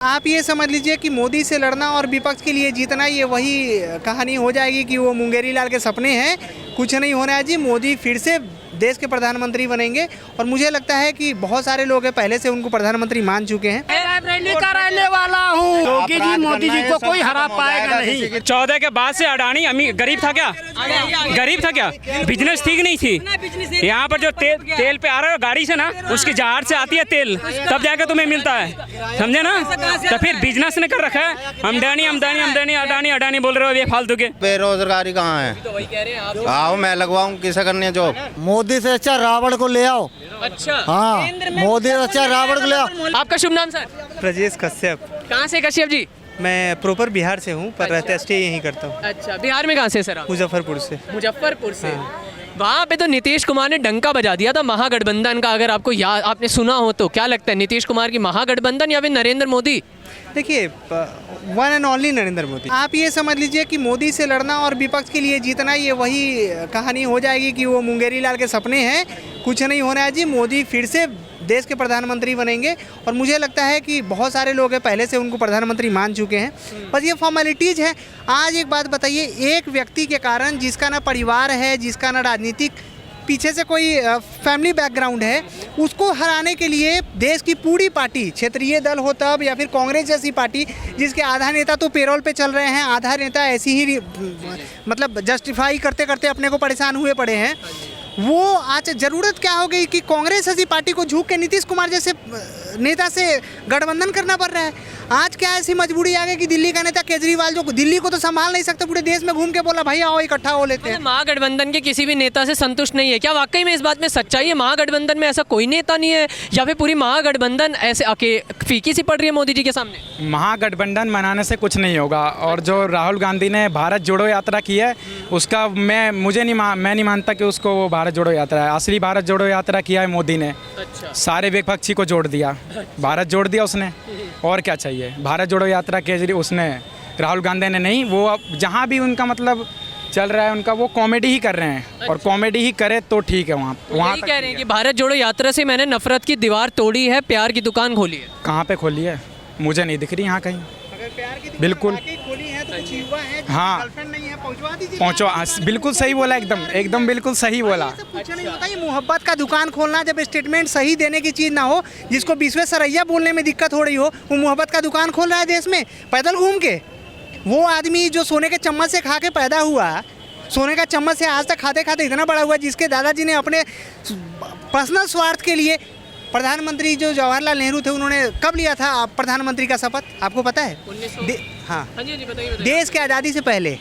आप ये समझ लीजिए कि मोदी से लड़ना और विपक्ष के लिए जीतना ये वही कहानी हो जाएगी कि वो मुंगेरी लाल के सपने हैं। कुछ नहीं होना है जी, मोदी फिर से देश के प्रधानमंत्री बनेंगे और मुझे लगता है कि बहुत सारे लोग हैं पहले से उनको प्रधानमंत्री मान चुके हैं। रैली का रहने वाला हूँ, योगी जी मोदी जी को कोई हरा पाएगा नहीं। 14 के बाद से अडानी अमीर गरीब था क्या? गरीब था क्या? बिजनेस ठीक नहीं थी। यहाँ पर जो तेल पे आ रहा है गाड़ी से ना, उसकी जहाज से आती है तेल, तब जाकर तुम्हें मिलता है, समझे ना? तो फिर बिजनेस ने कर रखा है अमदानी अडानी अडानी बोल रहे हो ये फालतू के। बेरोजगारी कहाँ है? आओ मैं लगवाऊँ, किसे करनी है जॉब? मोदी से अच्छा रावण को ले आओ। अच्छा हाँ, मोदी से अच्छा रावण को ले आओ। आपका शुभ नाम सर? ब्रजेश कश्यप। कहाँ से कश्यप जी? मैं प्रॉपर बिहार से हूँ पर रहते स्टे यहीं करता हूँ। अच्छा, बिहार में कहाँ से सर आप? मुजफ्फरपुर से। मुजफ्फरपुर से। वहाँ पे तो नीतीश कुमार ने डंका बजा दिया था महागठबंधन का, अगर आपको याद आपने सुना हो तो। क्या लगता है नीतीश कुमार की महागठबंधन या फिर नरेंद्र मोदी? देखिए, one and only Narendra Modi. आप ये समझ लीजिए कि मोदी से लड़ना और विपक्ष के लिए जीतना ये वही कहानी हो जाएगी कि वो मुंगेरी लाल के सपने हैं। कुछ नहीं होना है जी, मोदी फिर से देश के प्रधानमंत्री बनेंगे और मुझे लगता है कि बहुत सारे लोग हैं पहले से उनको प्रधानमंत्री मान चुके हैं। बस ये फॉर्मेलिटीज़ है। आज एक बात बताइए, एक व्यक्ति के कारण जिसका ना परिवार है, जिसका ना राजनीतिक पीछे से कोई फैमिली बैकग्राउंड है, उसको हराने के लिए देश की पूरी पार्टी, क्षेत्रीय दल हो तब या फिर कांग्रेस जैसी पार्टी जिसके आधा नेता तो पेरोल पे चल रहे हैं, आधा नेता ऐसी ही मतलब जस्टिफाई करते करते अपने को परेशान हुए पड़े हैं, वो आज ज़रूरत क्या हो गई कि कांग्रेस ऐसी पार्टी को झुक के नीतीश कुमार जैसे नेता से गठबंधन करना पड़ रहा है। आज क्या ऐसी मजबूरी आ गई कि दिल्ली का नेता केजरीवाल जो दिल्ली को तो संभाल नहीं सकते, पूरे देश में घूम के बोला भाई आओ इकट्ठा हो लेते हैं। महागठबंधन के किसी भी नेता से संतुष्ट नहीं है क्या? वाकई में इस बात में सच्चाई है? महागठबंधन में ऐसा कोई नेता नहीं है या फिर पूरी महागठबंधन ऐसे फीकी सी पड़ रही है मोदी जी के सामने? महागठबंधन बनाने से कुछ नहीं होगा। और जो राहुल गांधी ने भारत जोड़ो यात्रा की है उसका मैं नहीं मानता कि उसको वो भारत जोड़ो यात्रा है। असली भारत जोड़ो यात्रा किया है मोदी ने। अच्छा। सारे विपक्षी को जोड़ दिया, भारत जोड़ दिया उसने, और क्या चाहिए? भारत जोड़ो यात्रा केजरी उसने, राहुल गांधी ने नहीं। वो अब जहाँ भी उनका मतलब चल रहा है उनका, वो कॉमेडी ही कर रहे हैं। अच्छा। और कॉमेडी ही करे तो ठीक है। वहाँ कह रहे हैं कि भारत जोड़ो यात्रा से मैंने नफरत की दीवार तोड़ी है, प्यार की दुकान खोली है। कहाँ पे खोली है? मुझे नहीं दिख रही यहाँ कहीं। बिल्कुल खोली है तो कुछ युवा है, हाँ, गर्लफ्रेंड नहीं है, पहुंचवा दीजिए। पहुँचो, बिल्कुल सही बोला, एकदम बिल्कुल सही बोला। कुछ नहीं होता, ये मोहब्बत का दुकान खोलना, जब स्टेटमेंट सही देने की चीज़ ना हो, जिसको विश्वेश्वरैया बोलने में दिक्कत हो रही हो, वो मोहब्बत का दुकान खोल रहा है देश में पैदल घूम के। वो आदमी जो सोने के चम्मच से खा के पैदा हुआ, सोने का चम्मच से आज तक खाते खाते इतना बड़ा हुआ, जिसके दादाजी ने अपने पर्सनल स्वार्थ के लिए, प्रधानमंत्री जो जवाहरलाल नेहरू थे, उन्होंने कब लिया था प्रधानमंत्री का शपथ आपको पता है? हाँ, देश के आज़ादी से पहले।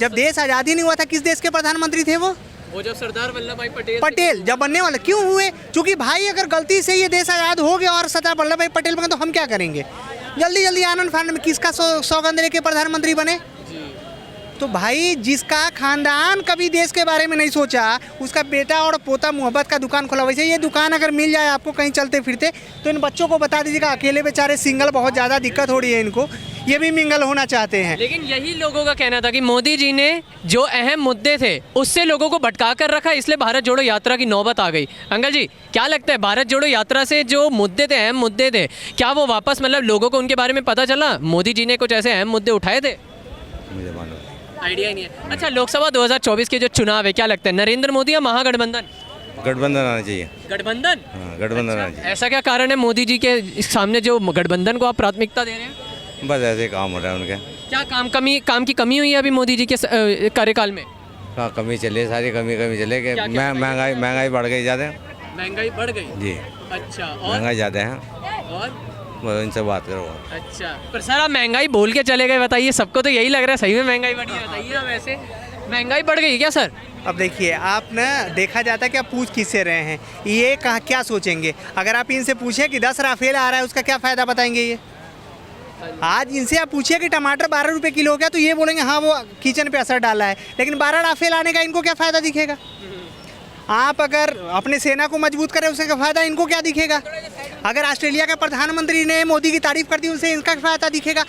जब देश आज़ादी नहीं हुआ था, किस देश के प्रधानमंत्री थे वो जब सरदार वल्लभ भाई पटेल जब बनने वाले क्यों हुए? क्योंकि भाई अगर गलती से ये देश आज़ाद हो गया और सरदार वल्लभ भाई पटेल बने तो हम क्या करेंगे? जल्दी जल्दी आनंद फानंद में किसका सौगंध लेके प्रधानमंत्री बने? तो भाई जिसका खानदान कभी देश के बारे में नहीं सोचा, उसका बेटा और पोता मोहब्बत का दुकान खोला। वैसे ये दुकान अगर मिल जाए आपको कहीं चलते फिरते, तो इन बच्चों को बता दीजिएगा, अकेले बेचारे सिंगल बहुत ज़्यादा दिक्कत हो रही है इनको, ये भी मिंगल होना चाहते हैं। लेकिन यही लोगों का कहना था कि मोदी जी ने जो अहम मुद्दे थे उससे लोगों को भटका कर रखा, इसलिए भारत जोड़ो यात्रा की नौबत आ गई। अंकल जी क्या लगता है, भारत जोड़ो यात्रा से जो मुद्दे थे, अहम मुद्दे थे, क्या वो वापस मतलब लोगों को उनके बारे में पता चला? मोदी जी ने कुछ ऐसे अहम मुद्दे उठाए थे? मुझे मालूम आइडिया ही नहीं है। अच्छा, लोकसभा 2024 के जो चुनाव है, क्या लगता है नरेंद्र मोदी या महागठबंधन? गठबंधन आना चाहिए। गठबंधन? हाँ, गठबंधन आना चाहिए। ऐसा क्या कारण है मोदी जी के सामने जो गठबंधन को आप प्राथमिकता दे रहे हैं? बस ऐसे काम हो रहा है उनके। क्या काम की कमी हुई है अभी मोदी जी के कार्यकाल में? हाँ, कमी चले, सारी कमी चले कि महंगाई बढ़ गई ज़्यादा। महंगाई बढ़ गई जी। अच्छा, और महंगाई ज़्यादा है और इनसे बात करो। अच्छा, पर सर आप महंगाई बोल के चले गए, बताइए, सबको तो यही लग रहा है सही में महंगाई बढ़ी है। बताइए ना, वैसे महंगाई बढ़ गई क्या सर? अब देखिए, आप ना देखा जाता है कि आप पूछ किससे रहे हैं, ये कहाँ क्या सोचेंगे? अगर आप इनसे पूछे कि 10 राफेल आ रहा है, उसका क्या फ़ायदा बताएंगे ये? आज इनसे आप पूछिए कि टमाटर 12 रुपये किलो हो गया, तो ये बोलेंगे हाँ वो किचन पे असर डाला है, लेकिन 12 राफेल आने का इनको क्या फ़ायदा दिखेगा? आप अगर अपने सेना को मजबूत करें, उससे का फ़ायदा इनको क्या दिखेगा? अगर ऑस्ट्रेलिया के प्रधानमंत्री ने मोदी की तारीफ़ कर दी, उनसे इनका फ़ायदा दिखेगा?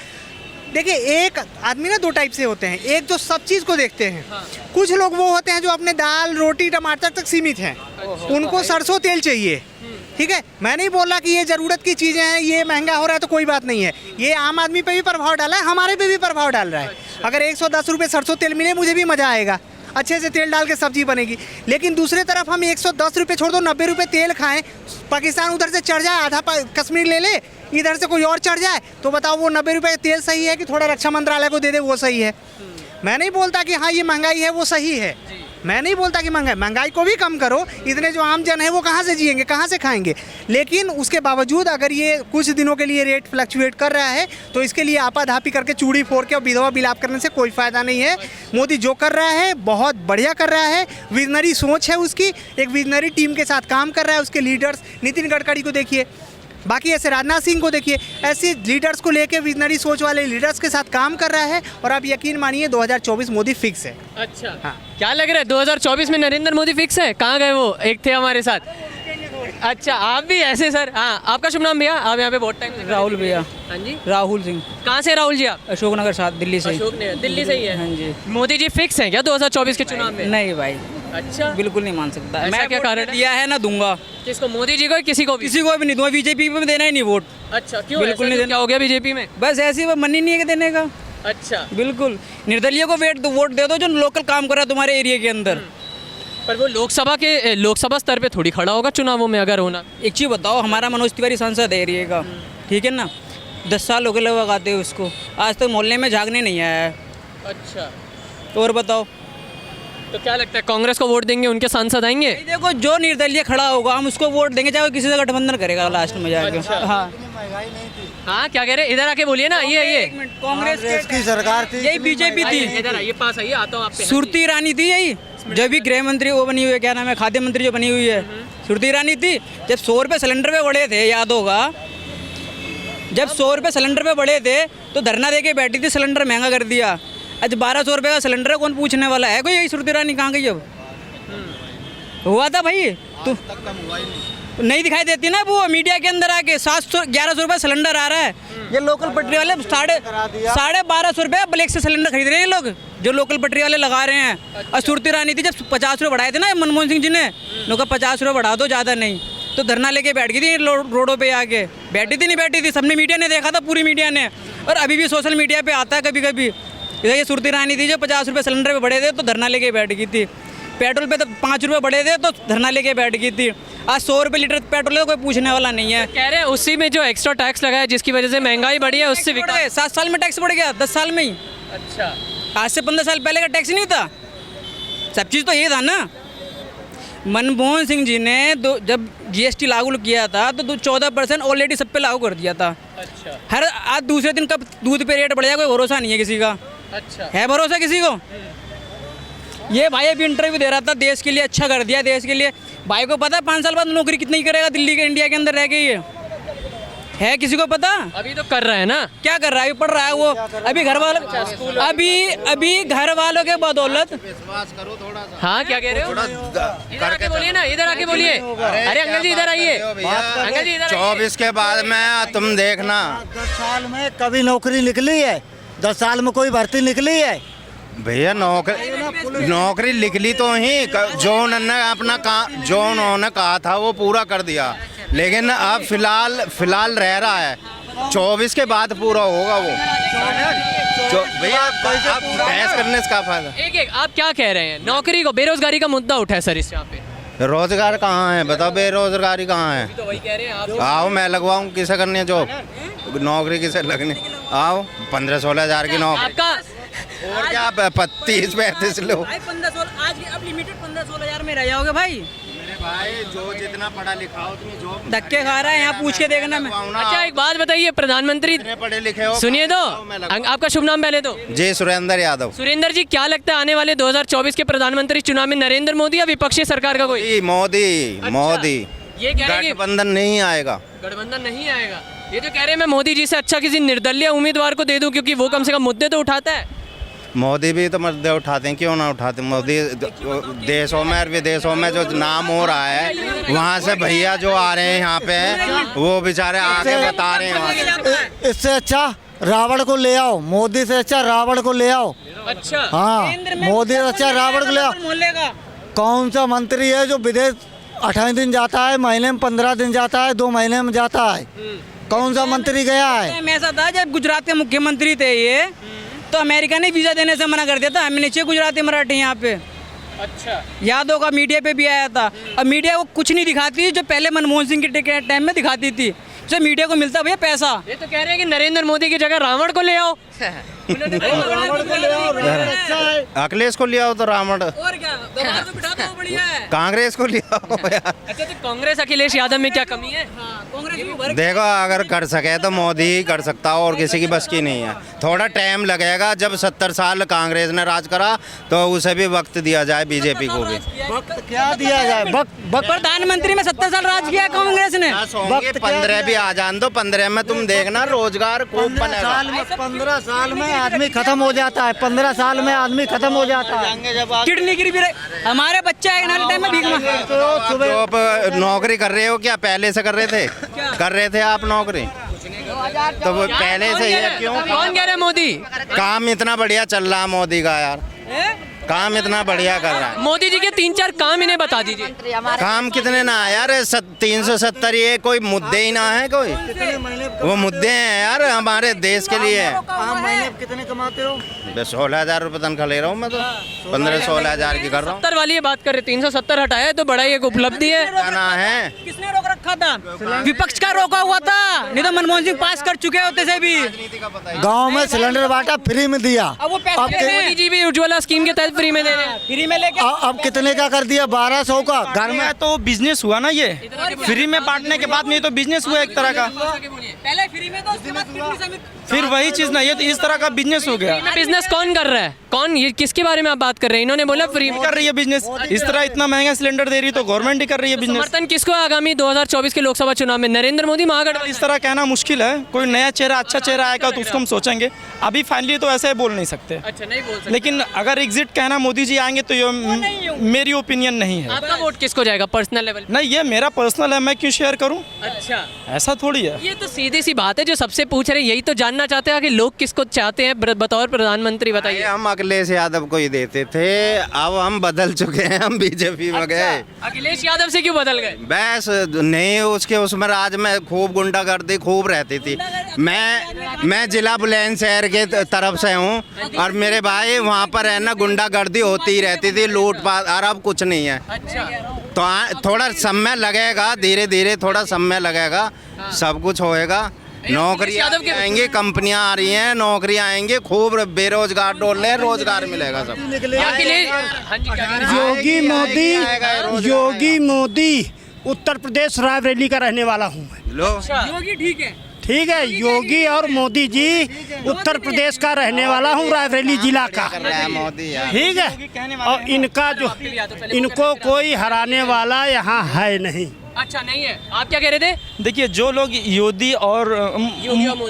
देखिए, एक आदमी ना दो टाइप से होते हैं। एक जो सब चीज़ को देखते हैं, कुछ लोग वो होते हैं जो अपने दाल रोटी टमाटर तक सीमित हैं, उनको सरसों तेल चाहिए, ठीक है, मैं नहीं बोल रहा कि ये ज़रूरत की चीज़ें हैं, ये महंगा हो रहा है तो कोई बात नहीं है। ये आम आदमी पे भी प्रभाव डाला है, हमारे पे भी प्रभाव डाल रहा है। अगर 110 रुपये सरसों तेल मिले मुझे भी मज़ा आएगा, अच्छे से तेल डाल के सब्जी बनेगी। लेकिन दूसरी तरफ हम 110 रुपये छोड़ दो, 90 रुपये तेल खाएं, पाकिस्तान उधर से चढ़ जाए, आधा कश्मीर ले ले, इधर से कोई और चढ़ जाए, तो बताओ वो 90 रुपये तेल सही है कि थोड़ा रक्षा मंत्रालय को दे दे वो सही है? मैं नहीं बोलता कि हाँ ये महंगाई है वो सही है, मैं नहीं बोलता कि महंगाई को भी कम करो। इतने जो आम जन है वो कहाँ से जिएंगे, कहाँ से खाएंगे? लेकिन उसके बावजूद अगर ये कुछ दिनों के लिए रेट फ्लक्चुएट कर रहा है तो इसके लिए आपाधापी करके चूड़ी फोड़ के और विधवा विलाप करने से कोई फ़ायदा नहीं है। मोदी जो कर रहा है बहुत बढ़िया कर रहा है, विजनरी सोच है उसकी, एक विजनरी टीम के साथ काम कर रहा है। उसके लीडर्स नितिन गडकरी को देखिए, बाकी ऐसे राजनाथ सिंह को देखिए, ऐसे लीडर्स को लेके विजनरी सोच वाले लीडर्स के साथ काम कर रहा है। और आप यकीन मानिए 2024 मोदी फिक्स है। अच्छा हाँ। क्या लग रहा है 2024 में नरेंद्र मोदी फिक्स है? कहाँ गए वो, एक थे हमारे साथ। अच्छा आप भी ऐसे सर? हाँ, आपका शुभ नाम भैया? आप यहाँ पे बहुत टाइम। राहुल भैया। हाँ जी, राहुल सिंह। कहाँ से राहुल जी आप? अशोकनगर साथ, दिल्ली से। अशोकनगर दिल्ली से ही है। हाँ जी। मोदी जी फिक्स हैं क्या 2024 के चुनाव में? नहीं भाई, अच्छा बिल्कुल नहीं मान सकता। ऐसा मैं क्या कारण है? दिया है ना दूंगा। किसको, मोदी जी को? किसी को भी? किसी को भी नहीं दूंगा, बीजेपी में देना ही नहीं वोट। अच्छा क्यों? बिल्कुल नहीं ऐसा क्या हो गया बीजेपी में? बस ऐसे ही मन ही नहीं है कि देने का। अच्छा बिल्कुल, निर्दलीय को वोट दे दो जो लोकल काम कर रहा है तुम्हारे एरिया के अंदर। पर वो लोकसभा स्तर पे थोड़ी खड़ा होगा चुनावों में अगर होना। एक चीज़ बताओ, हमारा मनोज तिवारी सांसद है एरिया का, ठीक है ना, 10 साल हो गए लोग आते हैं उसको, आज तक मोहल्ले में झांकने नहीं आया है। अच्छा और बताओ, तो क्या लगता है कांग्रेस को वोट देंगे, उनके सांसद आएंगे? देखो जो निर्दलीय खड़ा होगा हम उसको वोट देंगे, चाहे वो किसी से गठबंधन करेगा लास्ट में जाके। अच्छा। हाँ हाँ क्या कह रहे? इधर आके बोलिए ना। ये कांग्रेस की सरकार थी, यही बीजेपी थी, इधर आइए, पास आइए, आता हूँ आप पे। सुरती ईरानी थी यही, जब भी गृह मंत्री वो बनी हुई है, क्या नाम है, खाद्य मंत्री जो बनी हुई है, सुरती ईरानी थी। जब 100 रुपये सिलेंडर पे बढ़े थे, याद होगा, जब 100 रुपये सिलेंडर पे बढ़े थे तो धरना दे के बैठी थी, सिलेंडर महंगा कर दिया। आज 1200 रुपये का सिलेंडर है, कौन पूछने वाला है? कोई यही सुरती ईरानी कहाँ गई अब? हुआ था भाई, तो नहीं दिखाई देती ना वो मीडिया के अंदर आके। 1100 रुपये सिलेंडर आ रहा है, ये लोकल पटरी वाले 1250 रुपये ब्लैक से सिलेंडर खरीद रहे हैं लोग, जो लोकल पटरी वाले लगा रहे हैं। और सुरती ईरानी थी, जब 50 रुपये बढ़ाए थे ना मनमोहन सिंह जी ने, लोग 50 रुपये बढ़ा दो, ज़्यादा नहीं, तो धरना लेके बैठ गई थी रोडों पे आके। बैठी थी नहीं बैठी थी, सबने मीडिया ने देखा था, पूरी मीडिया ने, और अभी भी सोशल मीडिया पे आता है कभी कभी। ये सुरती ईरानी थी जो 50 रुपये सिलेंडर पे बढ़े थे तो धरना लेके बैठ गई थी। पेट्रोल पे तो 5 रुपये बढ़े थे तो धरना लेके बैठ गई थी। आज 100 रुपये लीटर पेट्रोल है तो कोई पूछने वाला नहीं है। कह रहे हैं उसी में जो एक्स्ट्रा टैक्स लगा है जिसकी वजह से महंगाई बढ़ी है, उससे 7 साल में टैक्स बढ़ गया, 10 साल में ही। अच्छा, आज से 15 साल पहले का टैक्स नहीं था, सब चीज़ तो ये था ना। मनमोहन सिंह जी ने जब GST लागू किया था तो 14% ऑलरेडी सब पे लागू कर दिया था। अच्छा, हर आज दूसरे दिन कब दूध पे रेट बढ़ जाए कोई भरोसा नहीं है किसी का। अच्छा, है भरोसा किसी को? ये भाई अभी इंटरव्यू दे रहा था, देश के लिए अच्छा कर दिया, देश के लिए। भाई को पता है 5 साल बाद नौकरी कितनी करेगा दिल्ली के, इंडिया के अंदर रह के? ये है किसी को पता? अभी तो कर रहा है ना। क्या कर रहा है? अभी पढ़ रहा है वो, अभी घर वालों अभी घर वालों के बदौलत। हाँ क्या कह रहे हो? इधर आके बोलिए ना, इधर आके बोलिए। अरे अंकल जी इधर आइए, अंकल जी इधर। 24 के बाद में तुम देखना, 10 साल में कभी नौकरी निकली है? 10 साल में कोई भर्ती निकली है? भैया नौकरी निकली तो ही, जो उन्होंने अपना जो उन्होंने कहा था वो पूरा कर दिया, लेकिन अब फिलहाल रह रहा है। 24 के बाद पूरा होगा वो। भैया आप बहस करने से क्या फायदा? एक आप क्या कह रहे हैं? नौकरी को, बेरोजगारी का मुद्दा उठा है सर इस यहाँ पे। रोजगार कहाँ है बताओ? बेरोजगारी कहाँ है? तो वही कह रहे हैं आप। आओ मैं लगवाऊँ, किसे करनी है जॉब? नौकरी किसे लगनी? आओ 15-16 हज़ार की नौकरी। आपका और क्या 30-35 लो। आज अब लिमिटेड 15-16 हज़ार में रह जाओगे भाई। मेरे भाई जो जितना पढ़ा लिखा हो उतनी जॉब धक्के खा रहा है, यहाँ पूछ के देखना। मैं अच्छा एक बात बताइए, प्रधानमंत्री पढ़े लिखे हो, सुनिए तो, आपका शुभ नाम पहले तो? जी सुरेंद्र यादव। सुरेंद्र जी, क्या लगता है आने वाले 2024 के प्रधानमंत्री चुनाव में नरेंद्र मोदी या विपक्षी सरकार का कोई? मोदी। ये कह रहे हैं गठबंधन नहीं आएगा। गठबंधन नहीं आएगा। ये तो कह रहे हैं मैं मोदी जी से अच्छा किसी निर्दलीय उम्मीदवार को दे दूं, क्योंकि वो कम से कम मुद्दे तो उठाता है। मोदी भी तो मुद्दे उठाते हैं, क्यों ना उठाते? मोदी देशों में और विदेशों में जो नाम हो रहा है, वहाँ से भैया जो आ रहे हैं यहाँ पे, वो बेचारे आके बता रहे हैं। इससे अच्छा रावण को ले आओ, मोदी से अच्छा रावण को ले आओ। अच्छा, हाँ, मोदी से अच्छा रावण को ले आओ। कौन सा मंत्री है जो विदेश 28 दिन जाता है, महीने में 15 दिन जाता है, 2 महीने में जाता है। कौन सा मंत्री गया है? टाइम ऐसा था जब गुजरात के मुख्यमंत्री थे ये, तो अमेरिका ने वीज़ा देने से मना कर दिया था। हमें नीचे गुजराती मराठी यहाँ पे। अच्छा, याद होगा मीडिया पे भी आया था। अब मीडिया वो कुछ नहीं दिखाती जो पहले मनमोहन सिंह के टाइम में दिखाती थी। जो मीडिया को मिलता भैया पैसा। ये तो कह रहे हैं कि नरेंद्र मोदी की जगह रावण को ले आओ। अखिलेश को लिया हो तो रावण, और क्या, दोबारा तो बिठा दो, बढ़िया है। कांग्रेस को लिया हो यार। अच्छा, तो कांग्रेस अखिलेश यादव में क्या कमी है? कांग्रेस भी भर देखो अगर कर सके तो मोदी ही कर सकता है, और किसी की बस की नहीं है। थोड़ा टाइम लगेगा, जब 70 साल कांग्रेस ने राज करा तो उसे भी वक्त दिया जाए, बीजेपी को भी। वक्त क्या दिया जाए? वक्त प्रधानमंत्री में 70 साल राज किया कांग्रेस ने। वक्त 15 भी आ जान दो, 15 में तुम देखना रोजगार खूब बनेगा। 15 साल में आदमी खत्म हो जाता है। 15 साल में आदमी खत्म हो जाता है। किडनी गिरी भी हमारे बच्चे आए ना टाइम में भीख मांग। तो आप नौकरी कर रहे हो क्या? पहले से कर रहे थे? कर रहे थे आप नौकरी? तो वो पहले से ही क्यों? कौन कह रहे हैं मोदी? काम इतना बढ़िया चल रहा है मोदी का यार, काम इतना बढ़िया कर रहा है। मोदी जी के 3-4 काम इन्हें बता दीजिए। काम कितने ना है यार, 370 ये कोई मुद्दे ही ना है कोई, वो मुद्दे हैं यार हमारे देश के लिए। आप महीने कितने कमाते हो? 16,000 रुपये तनख्वाह ले रहा हूँ मैं तो, 15-16,000 की कर रहा हूँ। 70 वाली ये बात कर रहे, 370 हटाया तो बड़ा ही एक उपलब्धि है। जाना है। किसने रोक रखा था? विपक्ष का रोका हुआ था, नहीं तो मनमोहन सिंह पास कर चुके होते से भी। गांव में सिलेंडर बांटा, फ्री में दिया। अब वो पैसे मोदी जी भी उज्ज्वला स्कीम के तहत फ्री में दे रहे हैं। फ्री में लेके अब कितने का कर दिया? 1200 का। घर में तो बिजनेस हुआ ना, ये फ्री में बांटने के बाद में तो बिजनेस हुआ एक तरह का। पहले फ्री में तो उसके बाद फ्री में फिर वही चीज ना, ये तो इस तरह का बिजनेस हो गया। बिजनेस कौन कर रहा है? कौन, ये किसके बारे में आप बात कर रहे हैं? इन्होंने बोला फ्री में कर रही है बिजनेस, इस तरह इतना महंगा सिलेंडर दे रही तो गवर्नमेंट ही कर रही है बिजनेस। समर्थन किसको आगामी 2024 के लोकसभा चुनाव में? नरेंद्र मोदी, महागठबंधन? इस तरह कहना मुश्किल है। कोई नया चेहरा, अच्छा चेहरा आएगा तो उसको हम सोचेंगे। अभी फाइनली तो ऐसे बोल नहीं सकते। अच्छा, नहीं बोल सकते। लेकिन अगर एग्जिट कहना मोदी जी आएंगे तो ये मेरी ओपिनियन नहीं है। आपका वोट किसको जाएगा पर्सनल लेवल? नहीं, ये मेरा पर्सनल है, मैं क्यों शेयर करूं? अच्छा, ऐसा थोड़ी है। ये तो सीधी सी बात है, जो सबसे पूछ रहे यही तो जानना चाहते हैं कि लोग किसको चाहते हैं बतौर प्रधानमंत्री, बताइए। हम अखिलेश यादव को ही देते थे, अब हम बदल चुके हैं, हम बीजेपी में गए। अखिलेश यादव से क्यों बदल गए? बस नहीं, उसके उसमें राज में खूब गुंडागर्दी खूब रहती थी। मैं जिला बुलंदशहर के तरफ से हूँ, और मेरे भाई वहाँ पर है ना गुंडागर्दी होती ही रहती थी, लूटपाट, और अब कुछ नहीं है। तो थोड़ा समय लगेगा, धीरे धीरे थोड़ा समय लगेगा, सब कुछ होएगा। नौकरी आएंगी, कंपनियां आ रही हैं, नौकरियां आएंगी, खूब बेरोजगार डोल रहे हैं, रोजगार मिलेगा सब। योगी मोदी उत्तर प्रदेश रायबरेली का रहने वाला हूँ मैं। लो योगी ठीक है। ठीक है, योगी और मोदी जी उत्तर प्रदेश का रहने वाला हूँ, रायबरेली जिला का। मोदी यार। ठीक है, और इनका जो, इनको कोई हराने वाला यहाँ है नहीं। अच्छा, नहीं है। आप क्या कह रहे थे? देखिए, जो लोग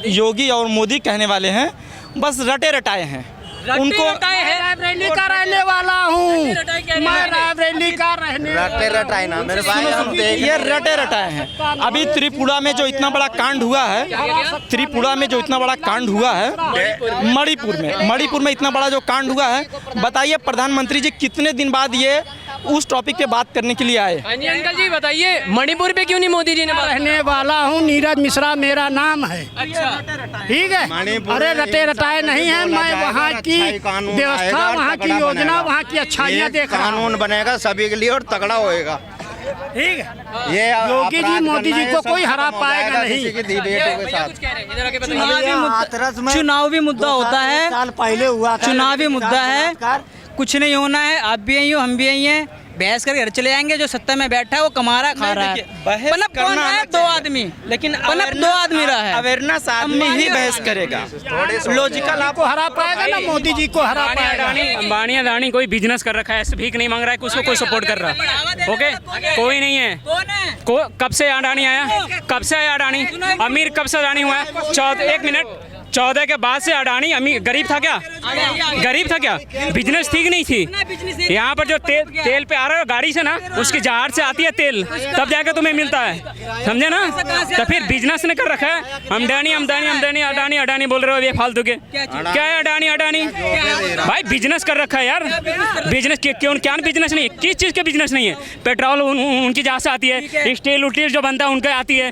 योगी और मोदी कहने वाले हैं, बस रटे रटाए हैं। उनको रायबरेली का रहने वाला हूँ मैं, रायबरेली का रहने रटे रटाए ना मेरे भाई, हम देख ये रटे रटाए हैं। अभी त्रिपुरा में जो इतना बड़ा कांड हुआ है, त्रिपुरा में जो इतना बड़ा कांड हुआ है, मणिपुर में इतना बड़ा जो कांड हुआ है, बताइए प्रधानमंत्री जी कितने दिन बाद ये उस टॉपिक पे बात करने के लिए आए। हाँ जी अंकल जी, बताइए मणिपुर पे क्यों नहीं मोदी जी ने बात? रहने वाला हूँ, नीरज मिश्रा मेरा नाम है। अच्छा, ठीक है, अरे रटे रटाए नहीं है, मैं वहाँ की व्यवस्था, वहाँ की योजना, वहाँ की अच्छाइयाँ देख रहा हूँ। कानून बनेगा सभी के लिए और तगड़ा होएगा। ठीक है, ये योगी जी मोदी जी को कोई हरा पाएगा नहीं। चुनाव भी मुद्दा होता है, साल पहले हुआ था। चुनावी मुद्दा है, कुछ नहीं होना है। आप भी यही हो, हम भी यही हैं, बहस करके घर चले जाएंगे। जो सत्ता में बैठा है वो कमा रहा है, खा रहा है। मतलब कौन रहा है? 2 आदमी, लेकिन 2 आदमी रहा है। अवेयरनेस आदमी ही बहस करेगा। लॉजिकल आपको हरा पाएगा ना, मोदी जी को हरा पाएगा। अंबानी अदानी कोई बिजनेस कर रखा है, ऐसे भीख नहीं मांग रहा है कि उसको कोई सपोर्ट कर रहा है। ओके, कोई नहीं है। कब से अडानी आया? कब से आया अडानी? अमीर कब से अडानी हुआ है? 1 मिनट, 2014 के बाद से अडानी अमीर गरीब था क्या? गरीब था क्या? बिजनेस ठीक नहीं थी। यहाँ पर जो तेल पे आ रहा है गाड़ी से ना, उसकी जहाज से आती है तेल, तब जाकर तुम्हें मिलता है, समझे ना? तो फिर बिजनेस ने कर रखा है अडानी अडानी अडानी अडानी अडानी बोल रहे हो ये फालतू के। क्या है अडानी अडानी? भाई बिजनेस कर रखा है यार। बिजनेस क्यों? क्या बिजनेस नहीं? किस चीज़ के बिजनेस नहीं है? पेट्रोल उनकी जहाँ से आती है, स्टील उटील जो बनता है उनके आती है,